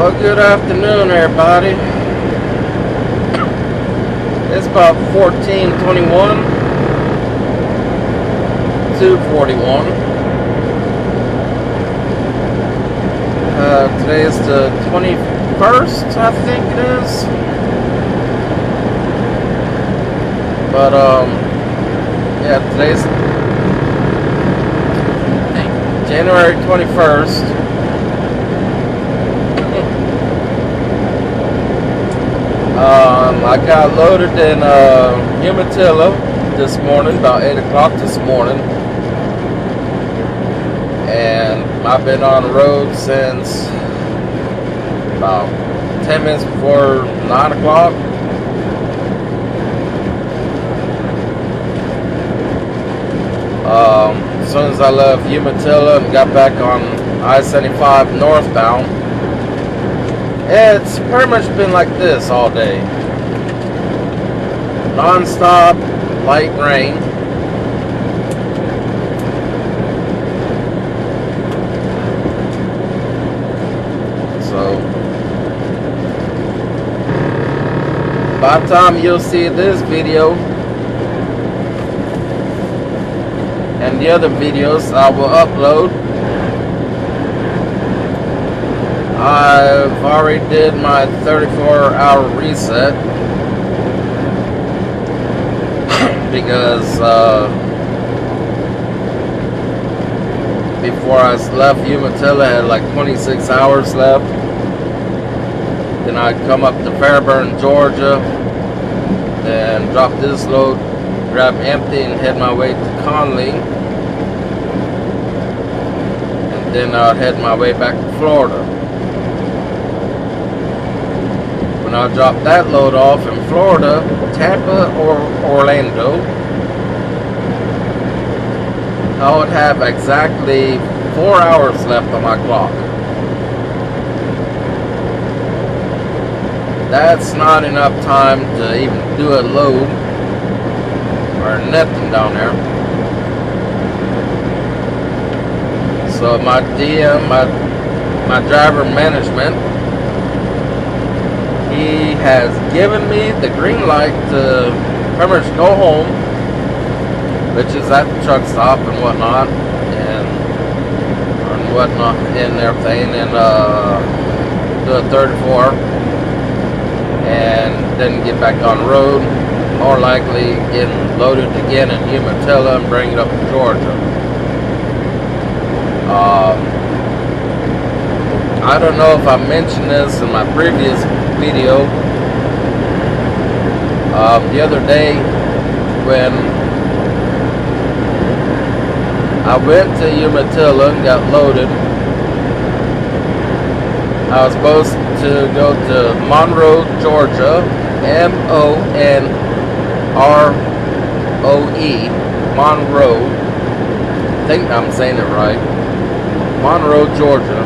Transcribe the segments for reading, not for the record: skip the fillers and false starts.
Well, good afternoon, everybody. It's about 14:21, 2:41. Today is the 21st, I think it is. But yeah, today's January 21st. I got loaded in Umatilla this morning, about 8 o'clock this morning. And I've been on the road since about 10 minutes before 9 o'clock. As soon as I left Umatilla and got back on I-75 northbound, it's pretty much been like this all day. Non-stop light rain. So by the time you'll see this video and the other videos I will upload, I've already did my 34-hour reset because before I left Umatilla, I had like 26 hours left. Then I'd come up to Fairburn, Georgia, and drop this load, grab empty, and head my way to Conley. And then I'd head my way back to Florida. When I dropped that load off in Florida, Tampa or Orlando, I would have exactly 4 hours left on my clock. That's not enough time to even do a load or nothing down there. So my DM, my driver management, he has given me the green light to pretty much go home, which is at the truck stop and whatnot, and everything, and do a 34, and then get back on the road, more likely getting loaded again in Umatilla and bring it up to Georgia. I don't know if I mentioned this in my previous video. The other day when I went to Umatilla and got loaded, I was supposed to go to Monroe, Georgia, M-O-N-R-O-E, Monroe. I think I'm saying it right. Monroe, Georgia.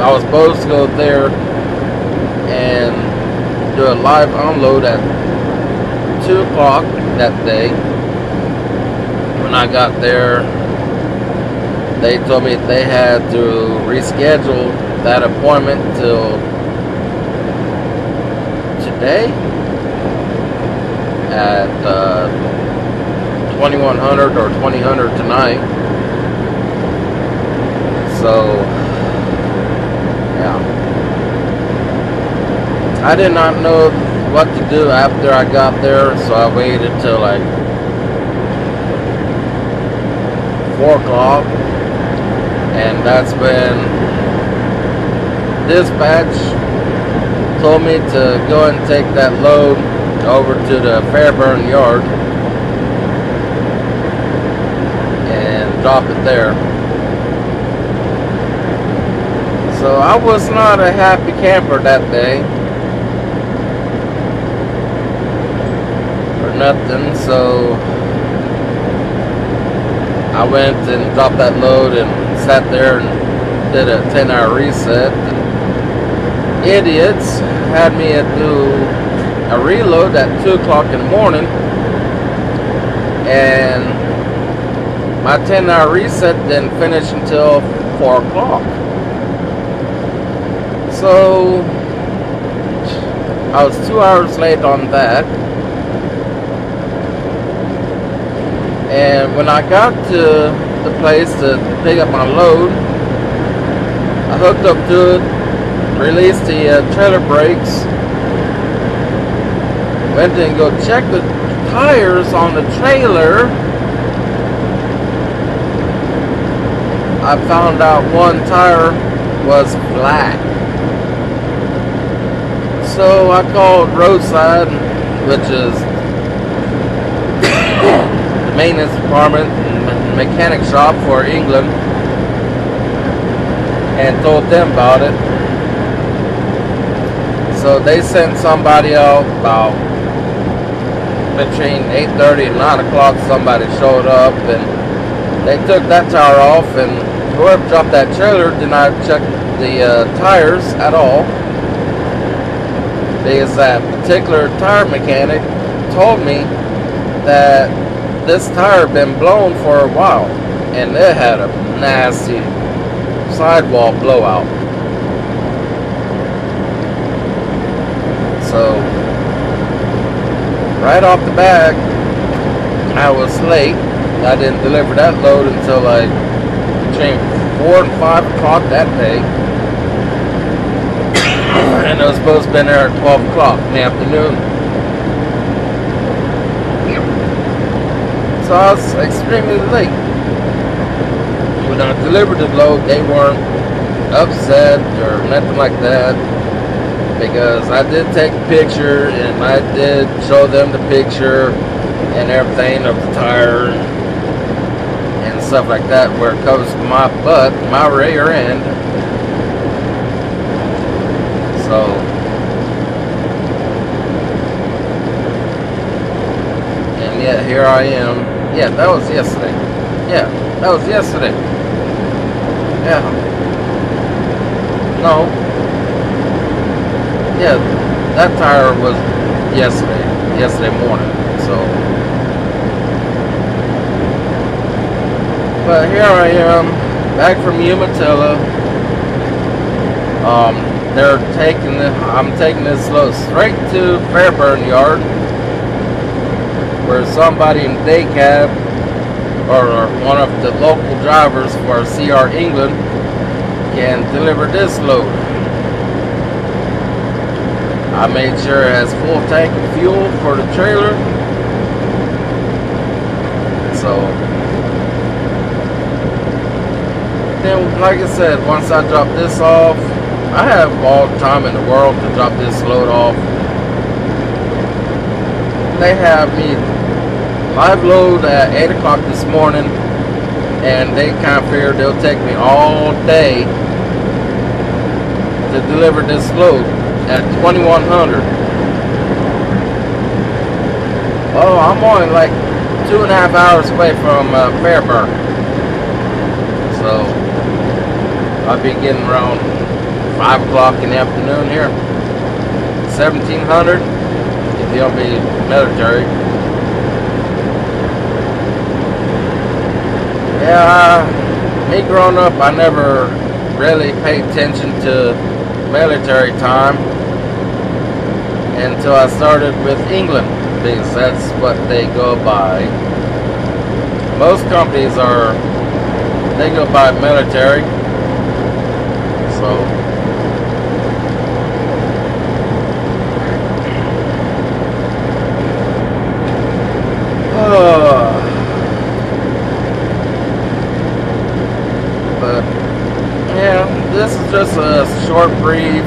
I was supposed to go there and do a live unload at 2 o'clock that day. When I got there, they told me they had to reschedule that appointment till today at 2100 or 2000 tonight. So yeah, I did not know what to do after I got there, so I waited till like 4 o'clock, and that's when dispatch told me to go and take that load over to the Fairburn yard and drop it there. So I was not a happy camper that day or nothing, so I went and dropped that load and sat there and did a 10-hour reset. Idiots had me do a reload at 2 o'clock in the morning, and my 10-hour reset didn't finish until 4 o'clock. So I was 2 hours late on that. And when I got to the place to pick up my load, I hooked up to it, released the trailer brakes, went and go check the tires on the trailer. I found out one tire was flat. So I called Roadside, which is the maintenance department and mechanic shop for England, and told them about it. So they sent somebody out about between 8:30 and 9 o'clock. Somebody showed up and they took that tire off, and whoever dropped that trailer did not check the tires at all, because that particular tire mechanic told me that this tire had been blown for a while and it had a nasty sidewall blowout. So right off the bat, I was late. I didn't deliver that load until like between 4 and 5 o'clock that day. And I was supposed to be there at 12 o'clock in the afternoon. So I was extremely late. When I delivered the load, they weren't upset or nothing like that, because I did take a picture and I did show them the picture and everything of the tire and stuff like that, where it covers my butt, my rear end. So and yet here I am. Yeah, that was yesterday. Yeah, that was yesterday. Yeah. No. Yeah, that tire was yesterday morning. So, but here I am, back from Umatilla. I'm taking this load straight to Fairburn Yard, where somebody in day cab, or one of the local drivers for CR England, can deliver this load. I made sure it has full tank of fuel for the trailer. So then, like I said, once I drop this off, I have all the time in the world to drop this load off. They have me live load at 8 o'clock this morning, and they kind of figured they'll take me all day to deliver this load at 2100. Oh, I'm only like 2.5 hours away from Fairburn, so I'll be getting around 5 o'clock in the afternoon here. 1700 if you'll be military. Yeah, me growing up, I never really paid attention to military time until I started with England, because that's what they go by. Most companies they go by military. So but yeah, this is just a short, brief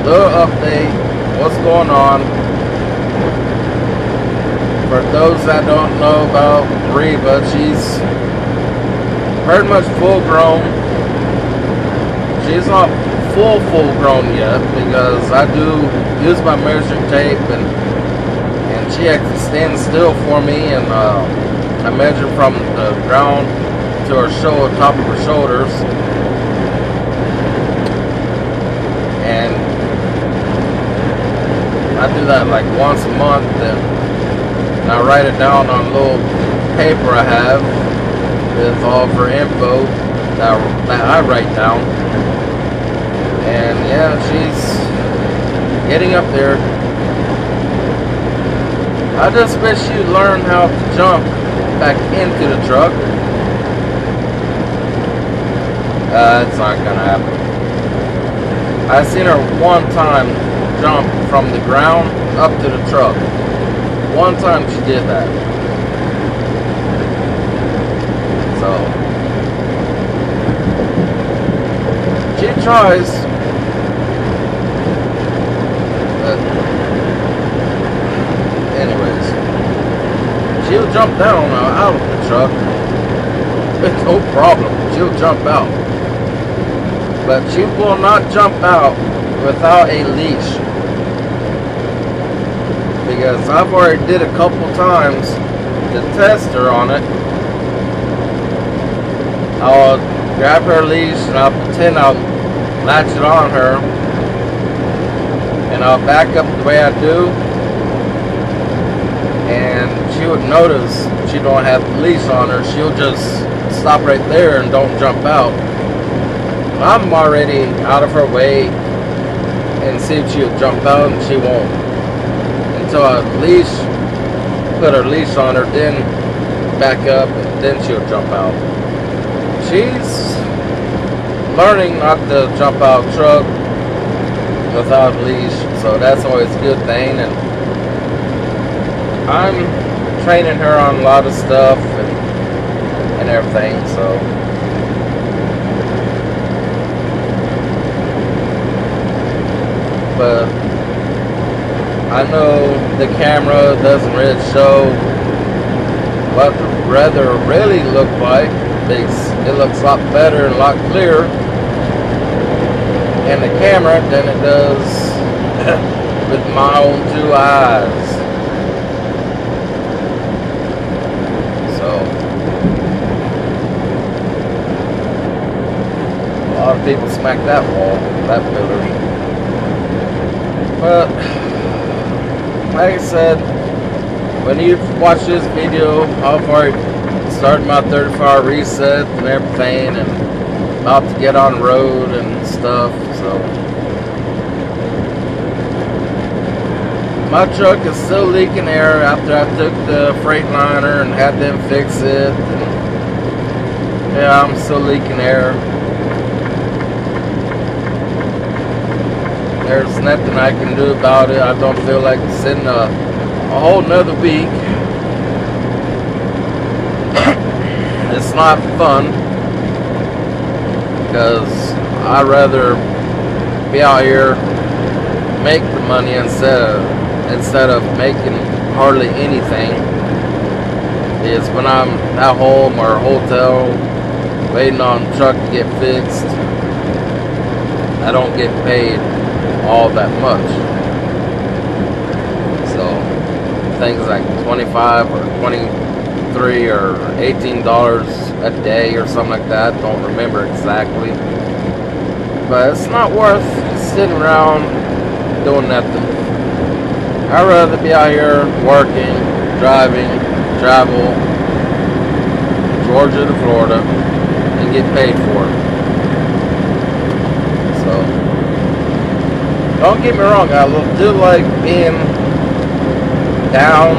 little update. What's going on? For those that don't know about Reba, she's pretty much full grown. She's not full grown yet, because I do use my measuring tape, and she actually stands still for me, and I measure from the ground to her top of her shoulders, and I do that like once a month, and I write it down on a little paper I have with all of her info that I write down. And yeah, she's getting up there. I just wish you'd learn how to jump back into the truck. It's not gonna happen. I seen her one time jump from the ground up to the truck. One time she did that. So she tries, but anyways, she'll jump down out of the truck. It's no problem. She'll jump out. But she will not jump out without a leash. Because I've already did a couple times to test her on it. I'll grab her leash and I'll pretend I'll latch it on her. And I'll back up the way I do. And she would notice she don't have the leash on her. She'll just stop right there and don't jump out. I'm already out of her way and see if she'll jump out, and she won't. Until I put her leash on her, then back up, and then she'll jump out. She's learning not to jump out truck without a leash, so that's always a good thing. And I'm training her on a lot of stuff and everything, so. But I know the camera doesn't really show what the weather really look like. It looks a lot better and a lot clearer in the camera than it does with my own two eyes. So a lot of people smack that wall, that pillar. But like I said, when you watch this video, I've already started my 34-hour reset and everything, and about to get on the road and stuff. So my truck is still leaking air after I took the Freightliner and had them fix it. And yeah, I'm still leaking air. There's nothing I can do about it. I don't feel like sitting a whole nother week. It's not fun, because I'd rather be out here make the money instead of making hardly anything. Is when I'm at home or hotel waiting on the truck to get fixed, I don't get paid all that much. So things like 25 or 23 or $18 a day or something like that, don't remember exactly, but it's not worth sitting around doing nothing. I'd rather be out here working, driving, travel Georgia to Florida and get paid for it. So don't get me wrong, I do like being down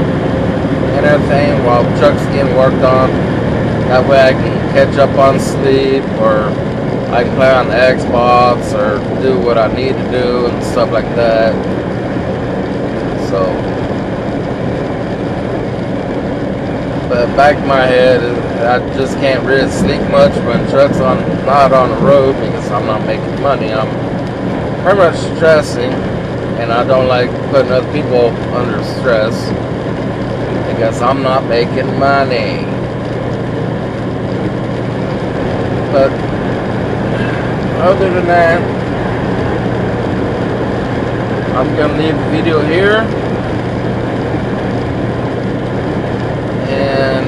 and everything while the truck's getting worked on. That way I can catch up on sleep, or I can play on the Xbox, or do what I need to do and stuff like that. So, but back in my head, I just can't really sleep much when the truck's not on the road, because I'm not making money. I'm pretty much stressing, and I don't like putting other people under stress, because I'm not making money. But other than that, I'm gonna leave the video here, and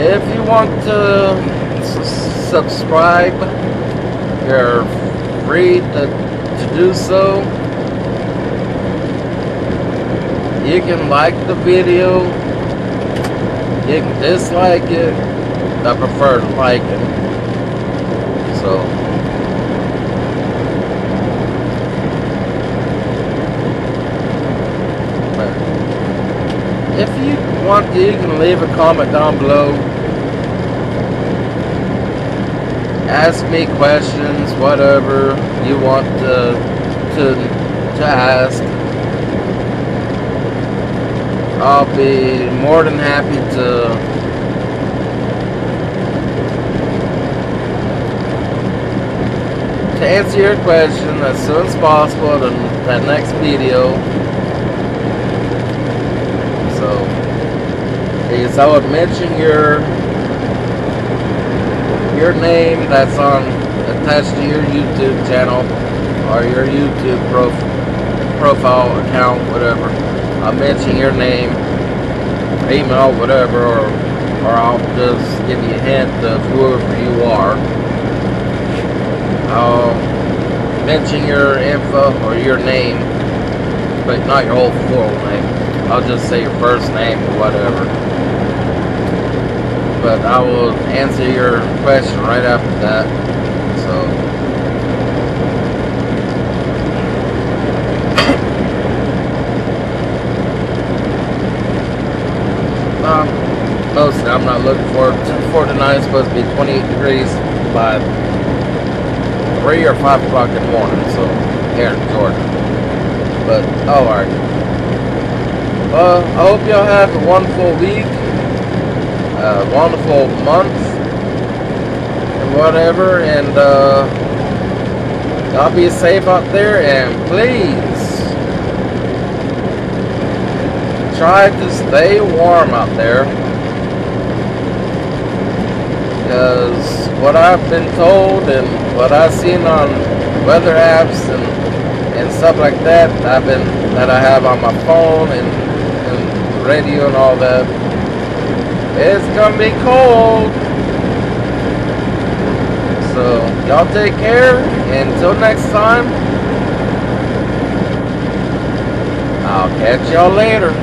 if you want to subscribe, you're free to do so. You can like the video, you can dislike it. I prefer to like it. So want to, you can leave a comment down below. Ask me questions, whatever you want to ask. I'll be more than happy to answer your question as soon as possible in that next video. So, because I would mention your name that's attached to your YouTube channel or your YouTube profile account, whatever. I'll mention your name, email, whatever, or I'll just give you a hint of whoever you are. I'll mention your info or your name, but not your whole full name. I'll just say your first name or whatever. But I will answer your question right after that. So, mostly I'm not looking for tonight. It's supposed to be 28 degrees by 3 or 5 o'clock in the morning, so here in Georgia. But, alright. I hope y'all have a wonderful week, a wonderful month, and whatever, and y'all be safe out there, and please try to stay warm out there. Because what I've been told and what I've seen on weather apps and stuff like that, that I have on my phone and radio and all that, it's gonna be cold. So y'all take care. Until next time, I'll catch y'all later.